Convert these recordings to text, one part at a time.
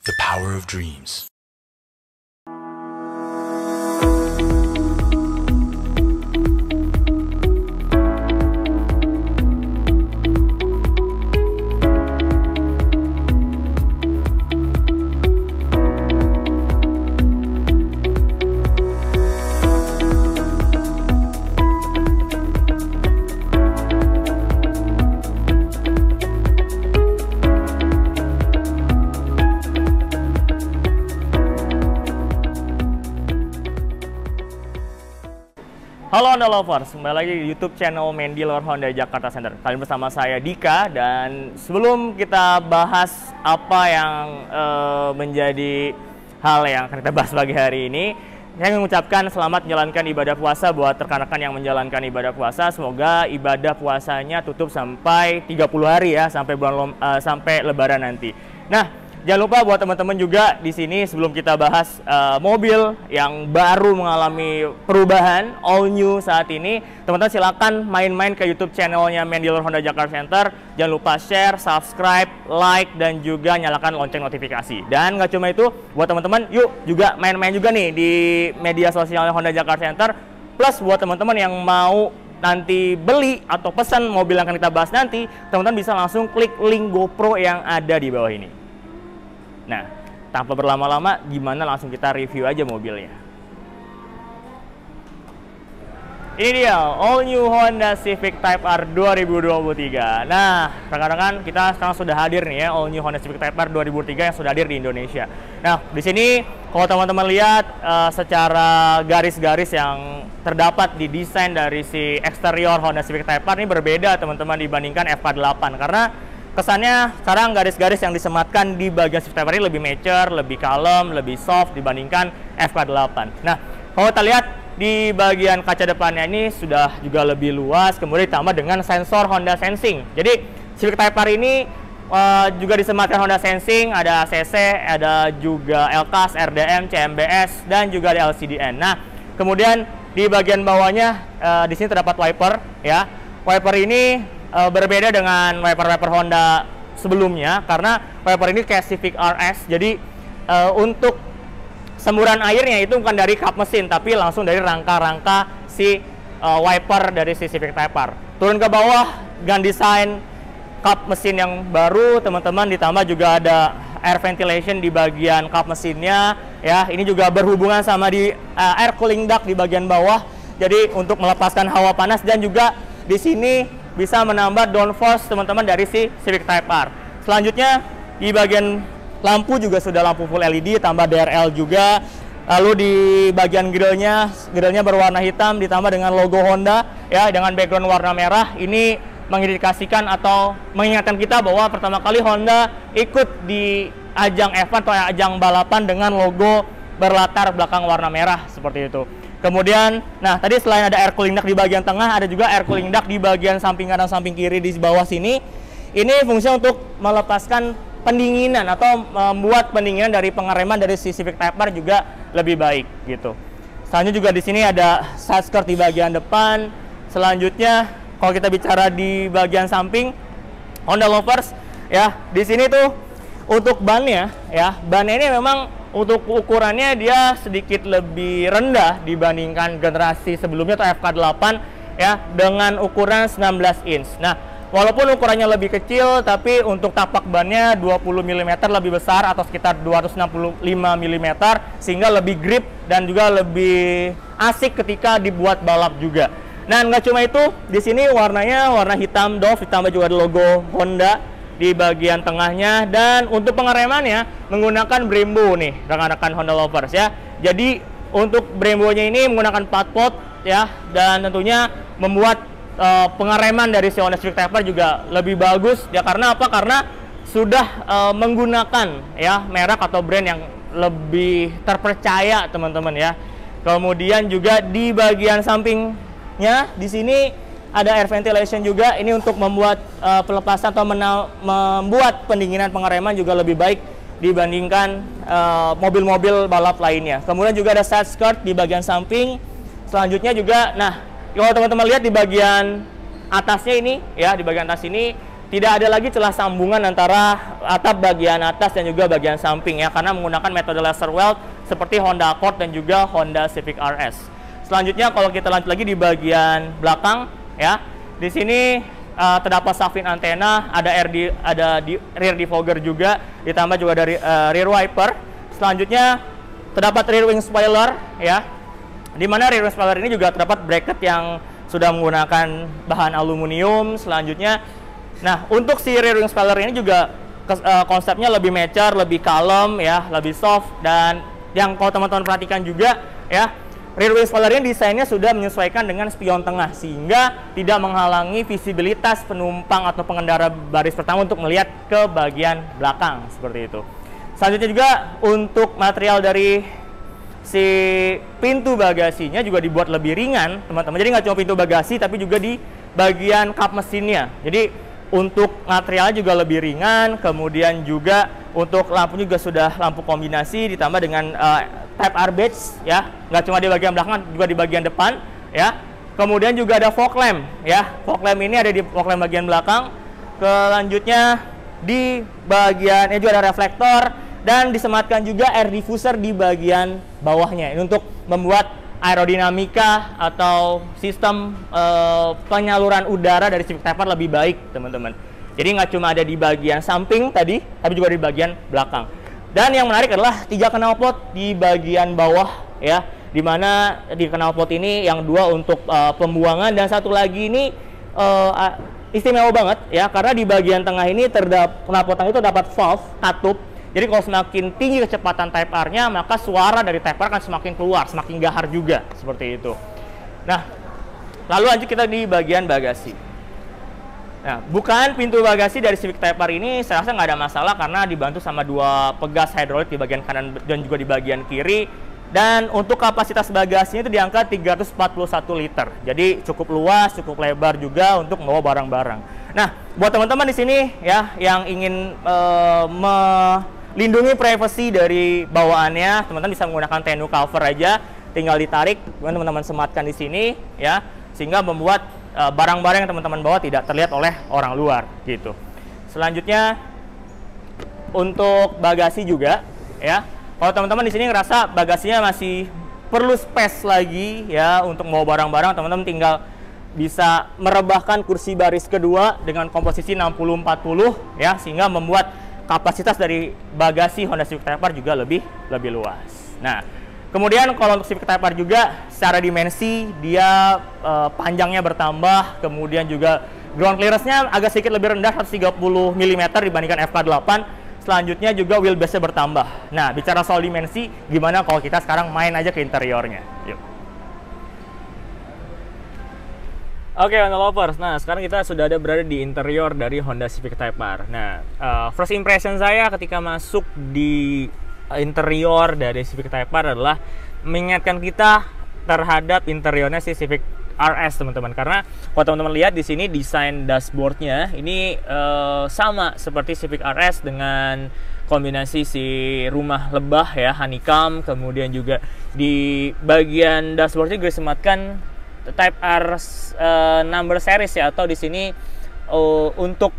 The power of dreams. Halo Honda Lovers, kembali lagi di YouTube channel Main Dealer Honda Jakarta Center. Kali ini bersama saya Dika, dan sebelum kita bahas apa yang menjadi hal yang akan kita bahas pagi hari ini, saya mengucapkan selamat menjalankan ibadah puasa buat rekan-rekan yang menjalankan ibadah puasa. Semoga ibadah puasanya tutup sampai 30 hari ya, sampai Lebaran nanti. Nah, jangan lupa buat teman-teman juga di sini sebelum kita bahas mobil yang baru mengalami perubahan all new saat ini, teman-teman silakan main-main ke YouTube channelnya Main Dealer Honda Jakarta Center. Jangan lupa share, subscribe, like, dan juga nyalakan lonceng notifikasi. Dan nggak cuma itu, buat teman-teman yuk juga main-main juga nih di media sosialnya Honda Jakarta Center. Plus buat teman-teman yang mau nanti beli atau pesan mobil yang akan kita bahas nanti, teman-teman bisa langsung klik link GoPro yang ada di bawah ini. Nah, tanpa berlama-lama, gimana langsung kita review aja mobilnya. Ini dia, all new Honda Civic Type R 2023. Nah, rekan-rekan, kita sekarang sudah hadir nih ya, all new Honda Civic Type R 2023 yang sudah hadir di Indonesia. Nah, di sini kalau teman-teman lihat secara garis-garis yang terdapat di desain dari si eksterior Honda Civic Type R ini berbeda teman-teman dibandingkan FK8, karena kesannya sekarang garis-garis yang disematkan di bagian Civic Type R ini lebih mature, lebih kalem, lebih soft dibandingkan FK8. Nah, kalau kita lihat di bagian kaca depannya ini sudah juga lebih luas, kemudian ditambah dengan sensor Honda Sensing. Jadi Civic Type R ini juga disematkan Honda Sensing, ada ACC, ada juga LCAS, RDM, CMBS, dan juga ada LCDN. Nah, kemudian di bagian bawahnya di sini terdapat wiper ya. Wiper ini berbeda dengan wiper-wiper Honda sebelumnya, karena wiper ini kayak Civic RS. Jadi untuk semburan airnya itu bukan dari kap mesin, tapi langsung dari rangka-rangka si wiper dari si Civic Type R. Turun ke bawah dengan desain kap mesin yang baru teman-teman, ditambah juga ada air ventilation di bagian kap mesinnya ya. Ini juga berhubungan sama di air cooling duct di bagian bawah, jadi untuk melepaskan hawa panas, dan juga di sini bisa menambah downforce teman-teman dari si Civic Type R. Selanjutnya di bagian lampu juga sudah lampu full LED tambah DRL juga. Lalu di bagian grillnya berwarna hitam ditambah dengan logo Honda ya, dengan background warna merah. Ini mengindikasikan atau mengingatkan kita bahwa pertama kali Honda ikut di ajang F1 atau ajang balapan dengan logo berlatar belakang warna merah seperti itu. Kemudian, nah tadi selain ada air cooling duct di bagian tengah, ada juga air cooling duct di bagian samping kanan, samping kiri di bawah sini. Ini fungsinya untuk melepaskan pendinginan atau membuat pendinginan dari pengereman dari si Civic Type R juga lebih baik gitu. Selanjutnya juga di sini ada side skirt di bagian depan. Selanjutnya, kalau kita bicara di bagian samping, Honda Lovers ya, di sini tuh untuk bannya ya, bannya ini memang untuk ukurannya dia sedikit lebih rendah dibandingkan generasi sebelumnya atau FK8 ya, dengan ukuran 19 inch. Nah, walaupun ukurannya lebih kecil, tapi untuk tapak bannya 20 mm lebih besar atau sekitar 265 mm, sehingga lebih grip dan juga lebih asik ketika dibuat balap juga. Nah, nggak cuma itu, di sini warnanya warna hitam doff, ditambah juga ada logo Honda di bagian tengahnya, dan untuk pengeremannya menggunakan Brembo nih rekan-rekan Honda Lovers ya. Jadi untuk Brembo-nya ini menggunakan 4 pot ya, dan tentunya membuat pengereman dari si Honda Civic Type R juga lebih bagus ya. Karena apa? Karena sudah menggunakan ya merek atau brand yang lebih terpercaya teman-teman ya. Kemudian juga di bagian sampingnya di sini ada air ventilation juga, ini untuk membuat pelepasan atau membuat pendinginan pengereman juga lebih baik dibandingkan mobil-mobil balap lainnya. Kemudian juga ada side skirt di bagian samping. Selanjutnya juga, nah kalau teman-teman lihat di bagian atasnya ini ya, di bagian atas ini tidak ada lagi celah sambungan antara atap bagian atas dan juga bagian samping ya, karena menggunakan metode laser weld seperti Honda Accord dan juga Honda Civic RS. Selanjutnya kalau kita lanjut lagi di bagian belakang ya, di sini terdapat shark fin antena, ada rear defogger juga, ditambah juga dari rear wiper. Selanjutnya terdapat rear wing spoiler ya, di mana rear wing spoiler ini juga terdapat bracket yang sudah menggunakan bahan aluminium. Selanjutnya, nah untuk si rear wing spoiler ini juga konsepnya lebih mature, lebih kalem ya, lebih soft, dan yang kalau teman-teman perhatikan juga ya, rear wing spoiler ini desainnya sudah menyesuaikan dengan spion tengah sehingga tidak menghalangi visibilitas penumpang atau pengendara baris pertama untuk melihat ke bagian belakang seperti itu. Selanjutnya juga untuk material dari si pintu bagasinya juga dibuat lebih ringan teman-teman. Jadi nggak cuma pintu bagasi tapi juga di bagian kap mesinnya. Jadi untuk materialnya juga lebih ringan, kemudian juga untuk lampu juga sudah lampu kombinasi ditambah dengan Type R badge ya, nggak cuma di bagian belakang juga di bagian depan ya. Kemudian juga ada fog lamp ya, fog lamp ini ada di fog lamp bagian belakang. Selanjutnya di bagian ini juga ada reflektor dan disematkan juga air diffuser di bagian bawahnya. Ini untuk membuat aerodinamika atau sistem penyaluran udara dari Civic Type R lebih baik teman-teman. Jadi nggak cuma ada di bagian samping tadi, tapi juga di bagian belakang. Dan yang menarik adalah 3 knalpot di bagian bawah ya, dimana di knalpot ini yang 2 untuk pembuangan dan satu lagi ini istimewa banget ya, karena di bagian tengah ini knalpot itu dapat valve katup. Jadi kalau semakin tinggi kecepatan Type R-nya, maka suara dari Type R akan semakin keluar, semakin gahar juga seperti itu. Nah, lalu lanjut kita di bagian bagasi. Nah, bukan pintu bagasi dari Civic Type R ini saya rasa nggak ada masalah karena dibantu sama 2 pegas hidrolik di bagian kanan dan juga di bagian kiri. Dan untuk kapasitas bagasinya itu di angka 341 liter. Jadi cukup luas, cukup lebar juga untuk membawa barang-barang. Nah, buat teman-teman di sini ya yang ingin melindungi privasi dari bawaannya, teman-teman bisa menggunakan tonneau cover aja, tinggal ditarik, teman-teman sematkan di sini ya, sehingga membuat barang-barang yang teman-teman bawa tidak terlihat oleh orang luar gitu. Selanjutnya untuk bagasi juga ya. Kalau teman-teman di sini ngerasa bagasinya masih perlu space lagi ya untuk membawa barang-barang, teman-teman tinggal bisa merebahkan kursi baris kedua dengan komposisi 60-40 ya, sehingga membuat kapasitas dari bagasi Honda Civic Type R juga lebih luas. Nah, kemudian kalau untuk Civic Type R juga secara dimensi dia panjangnya bertambah, kemudian juga ground clearance-nya agak sedikit lebih rendah 130 mm dibandingkan FK8. Selanjutnya juga wheelbase-nya bertambah. Nah, bicara soal dimensi, gimana kalau kita sekarang main aja ke interiornya? Yuk. Oke, Honda Lovers. Nah, sekarang kita sudah berada di interior dari Honda Civic Type R. Nah, first impression saya ketika masuk di interior dari Civic Type R adalah mengingatkan kita terhadap interiornya si Civic RS teman-teman, karena kalau teman-teman lihat di sini desain dashboardnya ini sama seperti Civic RS dengan kombinasi si rumah lebah ya, honeycomb, kemudian juga di bagian dashboardnya juga disematkan Type R number series ya, atau di sini untuk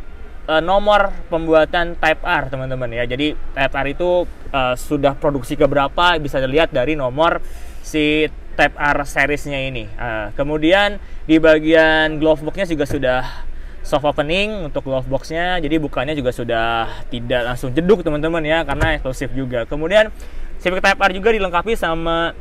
nomor pembuatan Type R teman-teman ya. Jadi Type R itu sudah produksi keberapa bisa dilihat dari nomor si Type R seriesnya ini. Kemudian di bagian glove boxnya juga sudah soft opening untuk glove boxnya, jadi bukannya juga sudah tidak langsung jeduk teman-teman ya, karena eksklusif juga. Kemudian Civic Type R juga dilengkapi sama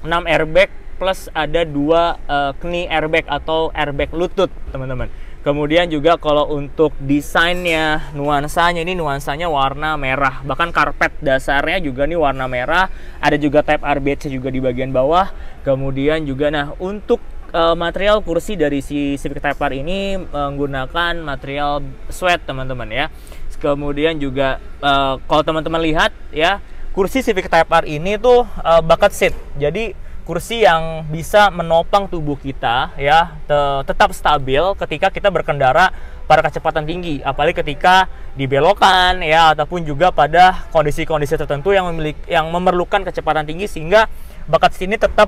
6 airbag plus ada 2 knee airbag atau airbag lutut teman-teman. Kemudian juga kalau untuk desainnya, nuansanya ini nuansanya warna merah. Bahkan karpet dasarnya juga nih warna merah. Ada juga Type R badge juga di bagian bawah. Kemudian juga nah untuk material kursi dari si Civic Type R ini menggunakan material suede teman-teman ya. Kemudian juga kalau teman-teman lihat ya, kursi Civic Type R ini tuh bucket seat. Jadi kursi yang bisa menopang tubuh kita ya, tetap stabil ketika kita berkendara pada kecepatan tinggi, apalagi ketika dibelokan ya, ataupun juga pada kondisi-kondisi tertentu yang memerlukan kecepatan tinggi, sehingga bucket seat ini tetap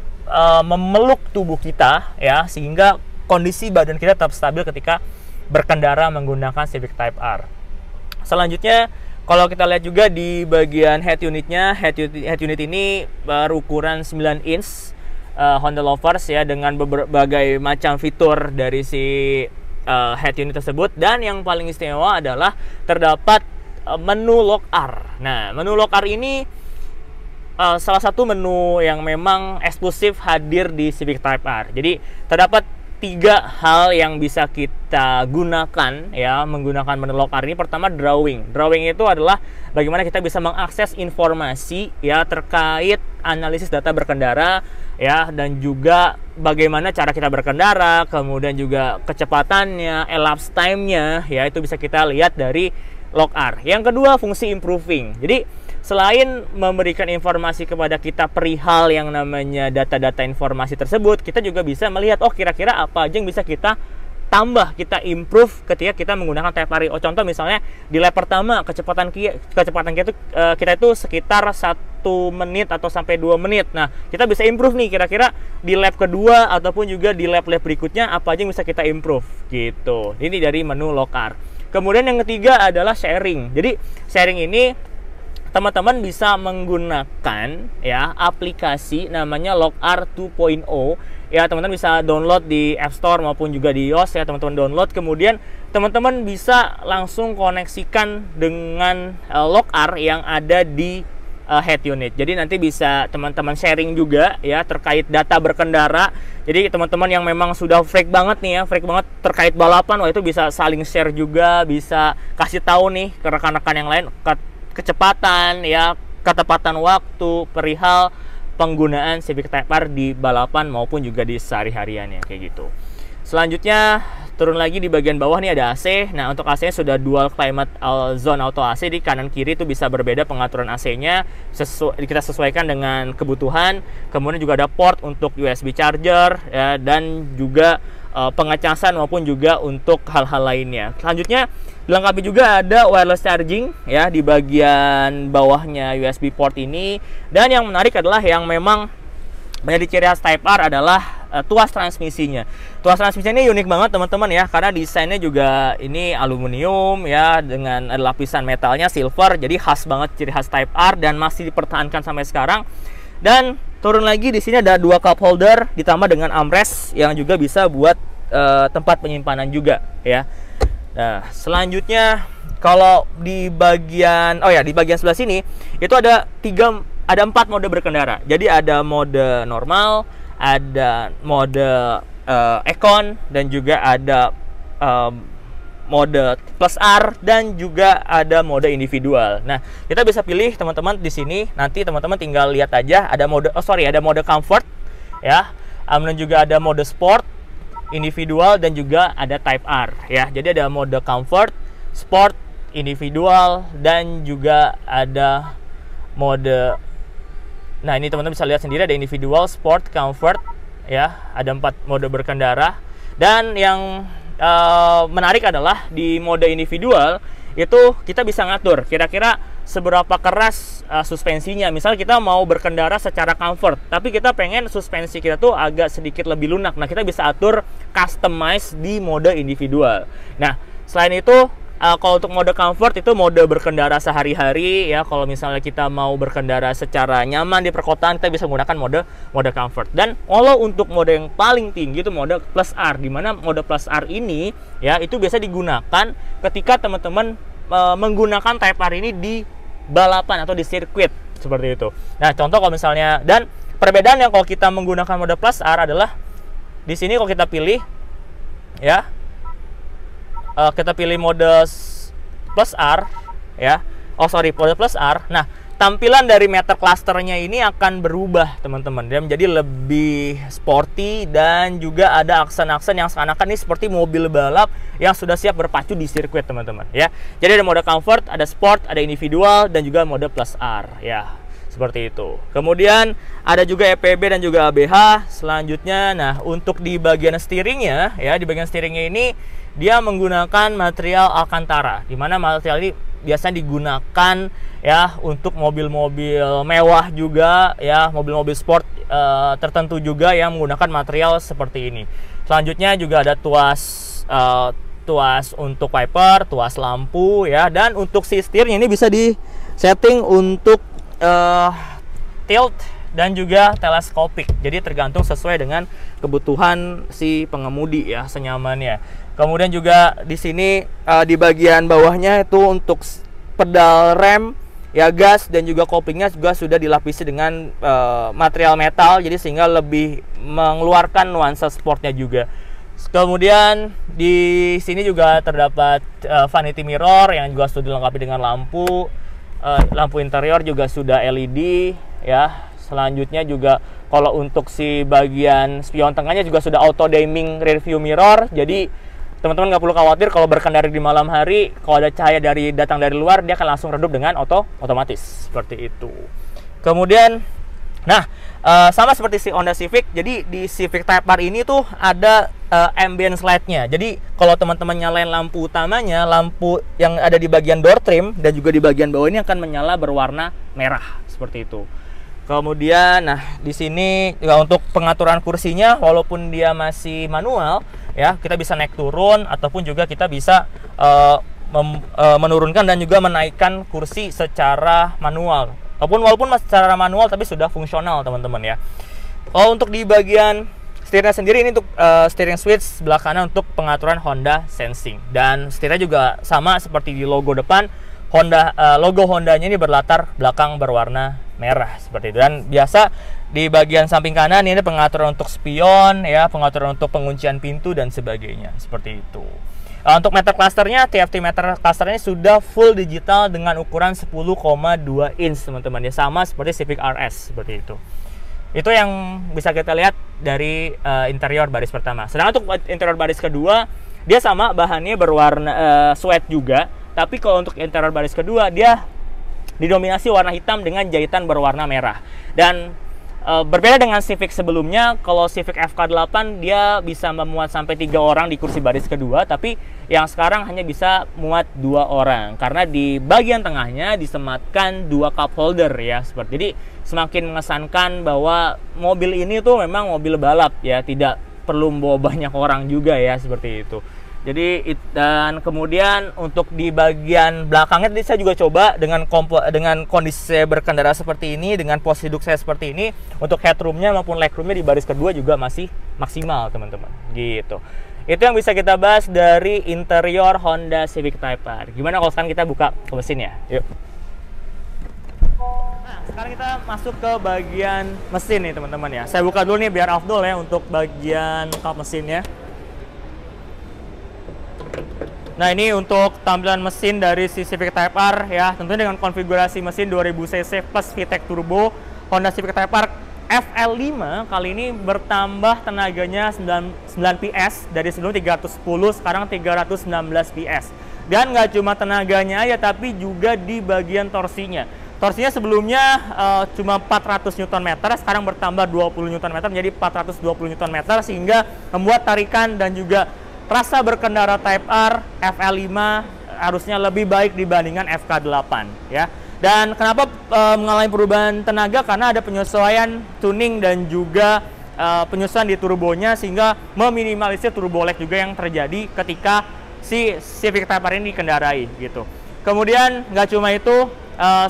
memeluk tubuh kita ya, sehingga kondisi badan kita tetap stabil ketika berkendara menggunakan Civic Type R. Selanjutnya, kalau kita lihat juga di bagian head unitnya, head unit ini berukuran 9 inch Honda Lovers ya, dengan berbagai macam fitur dari si head unit tersebut. Dan yang paling istimewa adalah terdapat menu lock R. Nah, menu lock R ini salah satu menu yang memang eksklusif hadir di Civic Type R. Jadi terdapat 3 hal yang bisa kita gunakan ya menggunakan menu lock R ini. Pertama, drawing. Drawing itu adalah bagaimana kita bisa mengakses informasi ya terkait analisis data berkendara ya, dan juga bagaimana cara kita berkendara, kemudian juga kecepatannya, elapsed time-nya ya, itu bisa kita lihat dari lock R. Yang kedua, fungsi improving. Jadi selain memberikan informasi kepada kita perihal yang namanya data-data informasi tersebut, kita juga bisa melihat, oh kira-kira apa aja yang bisa kita tambah, kita improve ketika kita menggunakan Type R. Oh, contoh misalnya di lap pertama kecepatan kita itu sekitar 1 menit atau sampai 2 menit. Nah, kita bisa improve nih, kira-kira di lap kedua ataupun juga di lap-lap berikutnya apa aja yang bisa kita improve gitu. Ini dari menu lock R. Kemudian yang ketiga adalah sharing. Jadi sharing ini teman-teman bisa menggunakan ya aplikasi namanya Lock R 2.0 ya, teman-teman bisa download di App Store maupun juga di iOS ya, teman-teman download, kemudian teman-teman bisa langsung koneksikan dengan Lock R yang ada di head unit. Jadi nanti bisa teman-teman sharing juga ya terkait data berkendara. Jadi teman-teman yang memang sudah freak banget nih ya, freak banget terkait balapan, wah itu bisa saling share juga, bisa kasih tahu nih ke rekan-rekan yang lain kecepatan ya, ketepatan waktu perihal penggunaan Civic Type R di balapan maupun juga di sehari-hariannya kayak gitu. Selanjutnya turun lagi di bagian bawah nih ada AC. Nah, untuk AC-nya sudah dual climate zone auto AC, di kanan kiri itu bisa berbeda pengaturan AC-nya, kita sesuaikan dengan kebutuhan. Kemudian juga ada port untuk USB charger ya, dan juga pengecasan maupun juga untuk hal-hal lainnya. Selanjutnya dilengkapi juga ada wireless charging ya di bagian bawahnya USB port ini. Dan yang menarik adalah yang memang menjadi ciri khas Type R adalah tuas transmisinya. Tuas transmisinya ini unik banget teman-teman ya, karena desainnya juga ini aluminium ya dengan lapisan metalnya silver. Jadi khas banget, ciri khas Type R dan masih dipertahankan sampai sekarang. Dan turun lagi di sini ada 2 cup holder ditambah dengan armrest yang juga bisa buat tempat penyimpanan juga ya. Nah, selanjutnya kalau di bagian di bagian sebelah sini itu ada 4 mode berkendara. Jadi ada mode normal, ada mode Econ, dan juga ada mode Plus R, dan juga ada mode individual. Nah, kita bisa pilih teman-teman di sini. Nanti teman-teman tinggal lihat aja ada mode ada mode comfort ya. Kemudian juga ada mode sport, individual, dan juga ada Type R ya. Jadi ada mode comfort, sport, individual, dan juga ada mode. Nah, ini teman-teman bisa lihat sendiri, ada individual, sport, comfort ya. Ada 4 mode berkendara. Dan yang menarik adalah di mode individual itu kita bisa ngatur kira-kira seberapa keras suspensinya. Misal kita mau berkendara secara comfort, tapi kita pengen suspensi kita tuh agak sedikit lebih lunak. Nah, kita bisa atur customize di mode individual. Nah, selain itu kalau untuk mode comfort itu mode berkendara sehari-hari ya. Kalau misalnya kita mau berkendara secara nyaman di perkotaan, kita bisa menggunakan mode comfort. Dan kalau untuk mode yang paling tinggi itu mode Plus R, di mana mode Plus R ini ya itu biasa digunakan ketika teman-teman menggunakan Type R ini di balapan atau di sirkuit seperti itu. Nah, contoh kalau misalnya, dan perbedaan yang kalau kita menggunakan mode Plus R adalah di sini kalau kita pilih ya, kita pilih mode Plus R ya. Mode Plus R. Nah, tampilan dari meter clusternya ini akan berubah teman-teman. Dia menjadi lebih sporty dan juga ada aksen-aksen yang seakan-akan ini seperti mobil balap yang sudah siap berpacu di sirkuit teman-teman ya. Jadi ada mode comfort, ada sport, ada individual, dan juga mode Plus R ya. Seperti itu. Kemudian ada juga EPB dan juga ABH. Selanjutnya, nah untuk di bagian steeringnya ya, di bagian steeringnya ini dia menggunakan material Alcantara, di mana material ini biasanya digunakan ya untuk mobil-mobil mewah juga ya, mobil-mobil sport tertentu juga yang menggunakan material seperti ini. Selanjutnya juga ada tuas tuas untuk wiper, tuas lampu ya, dan untuk si setirnya ini bisa di setting untuk tilt dan juga teleskopik. Jadi tergantung sesuai dengan kebutuhan si pengemudi ya, senyamannya. Kemudian juga di sini di bagian bawahnya itu untuk pedal rem ya, gas dan juga koplingnya juga sudah dilapisi dengan material metal, jadi sehingga lebih mengeluarkan nuansa sportnya juga. Kemudian di sini juga terdapat vanity mirror yang juga sudah dilengkapi dengan lampu. Lampu interior juga sudah LED ya. Selanjutnya juga kalau untuk si bagian spion tengahnya juga sudah auto dimming rear view mirror. Jadi teman-teman nggak perlu khawatir kalau berkendara di malam hari, kalau ada cahaya datang dari luar, dia akan langsung redup dengan otomatis seperti itu. Kemudian sama seperti si Honda Civic, jadi di Civic Type R ini tuh ada ambience light-nya. Jadi kalau teman-teman nyalain lampu utamanya, lampu yang ada di bagian door trim dan juga di bagian bawah ini akan menyala berwarna merah seperti itu. Kemudian, di sini juga untuk pengaturan kursinya, walaupun dia masih manual, ya kita bisa naik turun ataupun juga kita bisa menurunkan dan juga menaikkan kursi secara manual. Walaupun secara manual tapi sudah fungsional teman-teman ya. Untuk di bagian setirnya sendiri ini untuk steering switch sebelah kanan untuk pengaturan Honda Sensing, dan setirnya juga sama seperti di logo depan Honda. Logo Hondanya ini berlatar belakang berwarna merah seperti itu, dan biasa di bagian samping kanan ini pengaturan untuk spion ya, pengaturan untuk penguncian pintu dan sebagainya seperti itu. Untuk meter clusternya, TFT meter clusternya sudah full digital dengan ukuran 10,2 inch teman-teman ya, sama seperti Civic RS seperti itu. Itu yang bisa kita lihat dari interior baris pertama. Sedangkan untuk interior baris kedua, dia sama bahannya berwarna suede juga, tapi kalau untuk interior baris kedua dia didominasi warna hitam dengan jahitan berwarna merah. Dan berbeda dengan Civic sebelumnya, kalau Civic FK8 dia bisa memuat sampai 3 orang di kursi baris kedua, tapi yang sekarang hanya bisa muat 2 orang karena di bagian tengahnya disematkan 2 cup holder ya, seperti. Jadi semakin mengesankan bahwa mobil ini tuh memang mobil balap ya, tidak perlu membawa banyak orang juga ya, seperti itu. Jadi dan kemudian untuk di bagian belakangnya tadi saya juga coba dengan kondisi saya berkendara seperti ini, dengan posisi duduk saya seperti ini, untuk headroomnya maupun legroomnya di baris kedua juga masih maksimal teman-teman gitu. Itu yang bisa kita bahas dari interior Honda Civic Type R. Gimana kalau sekarang kita buka ke mesinnya? Yuk. Nah, sekarang kita masuk ke bagian mesin nih teman-teman ya. Saya buka dulu nih biar afdol ya untuk bagian kap mesinnya. Nah, ini untuk tampilan mesin dari si Civic Type R ya, tentunya dengan konfigurasi mesin 2000 cc plus VTEC turbo. Honda Civic Type R FL5 kali ini bertambah tenaganya 9 PS dari sebelum 310, sekarang 316 PS. Dan nggak cuma tenaganya aja, tapi juga di bagian torsinya. Torsinya sebelumnya cuma 400 Nm, sekarang bertambah 20 Nm menjadi 420 Nm, sehingga membuat tarikan dan juga rasa berkendara Type R FL5 harusnya lebih baik dibandingkan FK8 ya. Dan kenapa mengalami perubahan tenaga? Karena ada penyesuaian tuning dan juga penyesuaian di turbonya, sehingga meminimalisir turbo lag juga yang terjadi ketika si Civic Type R ini dikendarai gitu. Kemudian nggak cuma itu,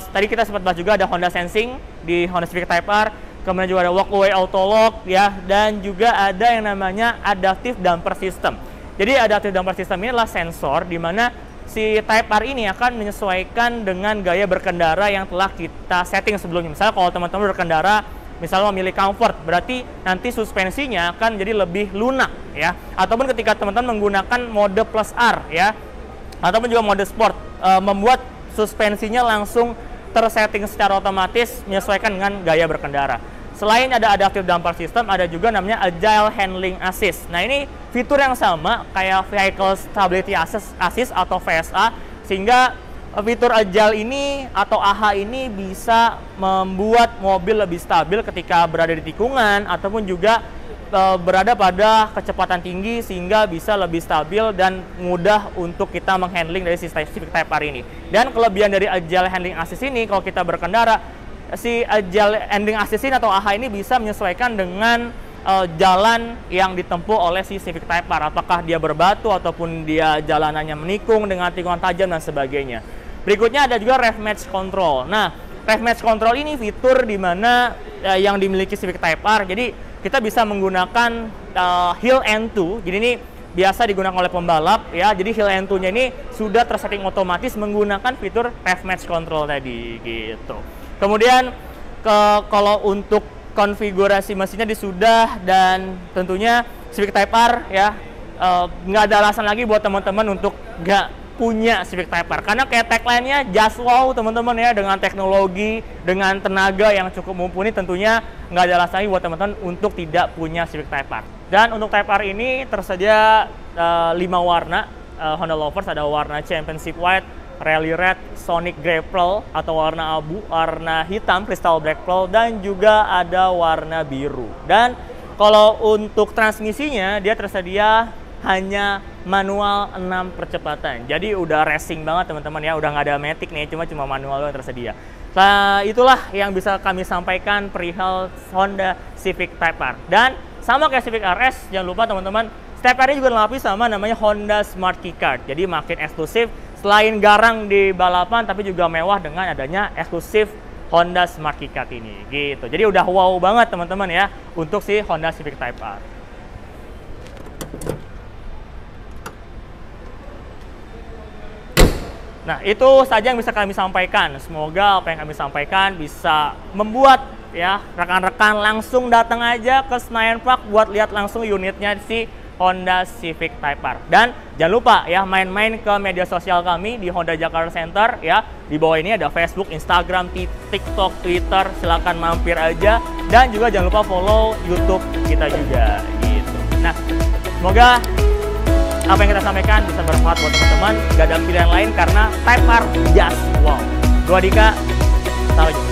tadi kita sempat bahas juga ada Honda Sensing di Honda Civic Type R. Kemudian juga ada walkway auto lock ya, dan juga ada yang namanya adaptive damper system. Jadi adaptive damper system ini adalah sensor di mana si Type R ini akan menyesuaikan dengan gaya berkendara yang telah kita setting sebelumnya. Misalnya kalau teman-teman berkendara, misalnya memilih comfort, berarti nanti suspensinya akan jadi lebih lunak ya. Ataupun ketika teman-teman menggunakan mode plus R ya, ataupun juga mode sport, membuat suspensinya langsung tersetting secara otomatis menyesuaikan dengan gaya berkendara. Selain ada adaptive damper system, ada juga namanya Agile Handling Assist. Nah, ini fitur yang sama kayak Vehicle Stability Assist atau VSA, sehingga fitur Agile ini atau AHA ini bisa membuat mobil lebih stabil ketika berada di tikungan ataupun juga berada pada kecepatan tinggi, sehingga bisa lebih stabil dan mudah untuk kita menghandling dari sistem Civic Type R ini. Dan kelebihan dari Agile Handling Assist ini, kalau kita berkendara, si Agile Handling Assist ini atau AHA ini bisa menyesuaikan dengan jalan yang ditempuh oleh si Civic Type R. Apakah dia berbatu ataupun dia jalanannya menikung dengan tikungan tajam dan sebagainya. Berikutnya ada juga rev match control. Nah, rev match control ini fitur di mana yang dimiliki Civic Type R. Jadi kita bisa menggunakan hill N2. Jadi ini biasa digunakan oleh pembalap ya. Jadi hill N2-nya ini sudah tersetting otomatis menggunakan fitur rev match control tadi gitu. Kemudian kalau untuk konfigurasi mesinnya sudah, dan tentunya Civic Type R ya nggak ada alasan lagi buat teman-teman untuk nggak punya Civic Type R, karena kayak tagline-nya just wow teman-teman ya, dengan teknologi, dengan tenaga yang cukup mumpuni, tentunya nggak ada alasan lagi buat teman-teman untuk tidak punya Civic Type R. Dan untuk Type R ini tersedia 5 warna Honda Lovers. Ada warna Championship White, Rally Red, Sonic Grey Pearl atau warna abu, warna hitam Crystal Black Pearl, dan juga ada warna biru. Dan kalau untuk transmisinya dia tersedia hanya manual 6 percepatan. Jadi udah racing banget teman-teman ya, udah nggak ada matic nih, cuma manual yang tersedia. Nah, itulah yang bisa kami sampaikan perihal Honda Civic Type R. Dan sama kayak Civic RS, jangan lupa teman-teman, Type R ini juga dilengkapi sama namanya Honda Smart Keycard. Jadi makin eksklusif, selain garang di balapan, tapi juga mewah dengan adanya eksklusif Honda Smart Keycard ini gitu. Jadi udah wow banget teman-teman ya untuk si Honda Civic Type R. Nah, itu saja yang bisa kami sampaikan. Semoga apa yang kami sampaikan bisa membuat ya rekan-rekan langsung datang aja ke Senayan Park buat lihat langsung unitnya si Honda Civic Type R. Dan jangan lupa ya main-main ke media sosial kami di Honda Jakarta Center ya. Di bawah ini ada Facebook, Instagram, TikTok, Twitter. Silahkan mampir aja. Dan juga jangan lupa follow YouTube kita juga gitu. Nah, semoga apa yang kita sampaikan bisa bermanfaat buat teman-teman. Gak ada pilihan lain karena Type R just wow. Gua Dika, sampai jumpa.